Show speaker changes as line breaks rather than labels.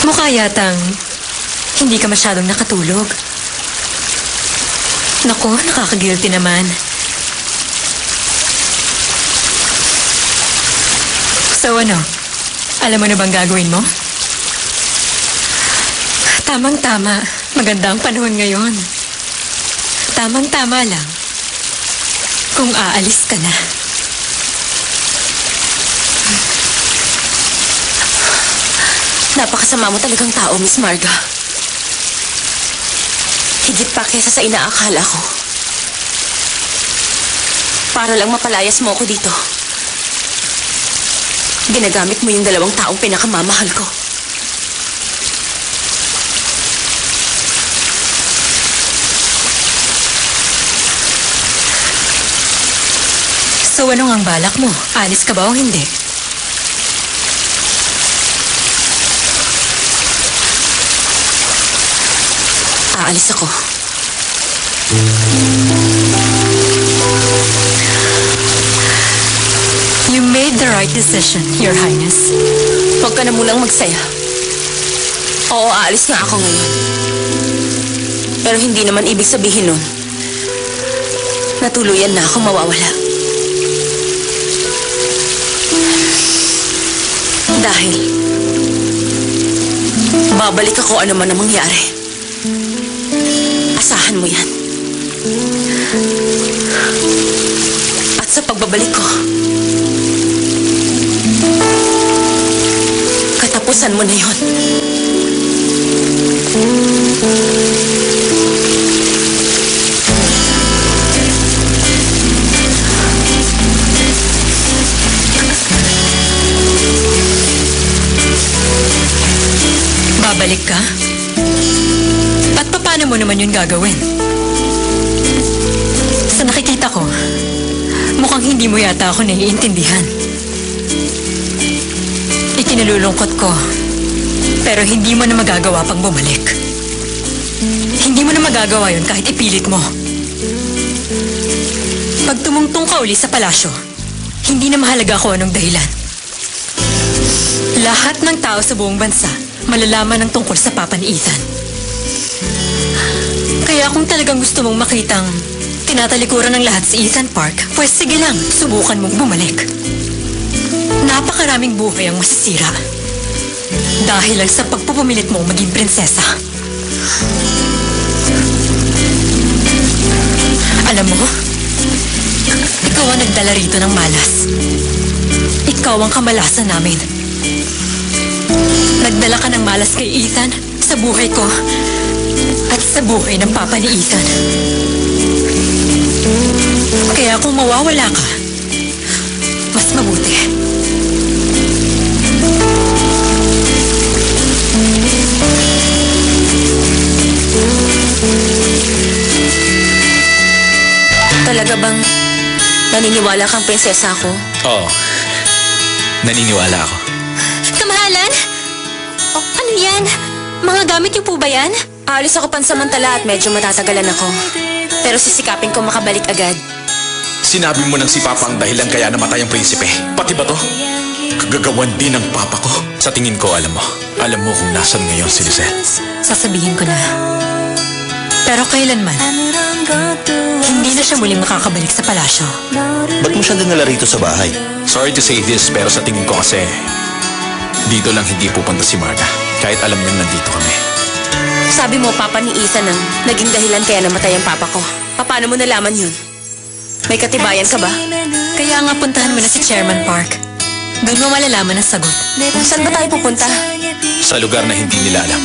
Mukha yatang hindi ka masyadong nakatulog. Naku, nakaka-guilty naman. So ano, alam mo na bang gagawin mo? Tamang-tama, maganda ang panahon ngayon. Tamang-tama lang kung aalis ka na.
Napakasama mo talagang tao, Miss Marga. Higit pa kesa sa inaakala ko. Para lang mapalayas mo ako dito. Ginagamit mo yung dalawang taong pinakamamahal ko.
So ano ang balak mo? Alis ka ba o hindi?
Aalis ako.
You made the right decision, Your Highness.
Huwag ka na munang magsaya. Oo, aalis nga ako ngayon. Pero hindi naman ibig sabihin nun na tuluyan na akong mawawala. Dahil babalik ako ano man ang mangyari. Asahan mo yan. At sa pagbabalik ko, katapusan mo na yun.
Babalik ka? At paano mo naman yun gagawin? Sa nakikita ko, mukhang hindi mo yata ako naiintindihan. Ikinalulungkot ko, pero hindi mo na magagawa pang bumalik. Hindi mo na magagawa yun kahit ipilit mo. Pag tumungtong ka uli sa palasyo, hindi na mahalaga kung anong dahilan. Lahat ng tao sa buong bansa malalaman ang tungkol sa papa ni Ethan. Kaya kung talagang gusto mong makitang tinatalikuran ng lahat si Ethan Park, pues sige lang, subukan mong bumalik. Napakaraming buhay ang masisira dahil lang sa pagpupumilit mong maging prinsesa. Alam mo, ikaw ang nagdala rito ng malas. Ikaw ang kamalasan namin. Nagdala ka ng malas kay Ethan sa buhay ko at sa buhay ng papa ni Ethan. Kaya kung mawawala ka, mas mabuti.
Talaga bang naniniwala kang prinsesa ako?
Oo. Naniniwala ako.
Kamahalan? Oh, ano yan? Mga gamit niyo po ba yan? Aalis ako pansamantala at medyo matatagalan ako. Pero sisikapin ko makabalik agad.
Sinabi mo nang si Papa ang dahilan kaya namatay ang prinsipe. Pati ba to? Kagagawan din ng Papa ko. Sa tingin ko, alam mo. Alam mo kung nasan ngayon si Lizelle.
Sasabihin ko na. Pero kailanman, hindi na siya muling makakabalik sa palasyo.
Ba't mo siya dinala rito sa bahay?
Sorry to say this, pero sa tingin ko kasi dito lang hindi pupunta si Marga. Kahit alam niyang nandito kami.
Sabi mo, papa ni Ethan ang naging dahilan kaya namatay ang papa ko. Paano mo nalaman yun? May katibayan ka ba?
Kaya nga puntahan mo na si Chairman Park. Doon mo malalaman ang sagot.
Saan ba tayo pupunta?
Sa lugar na hindi nila alam.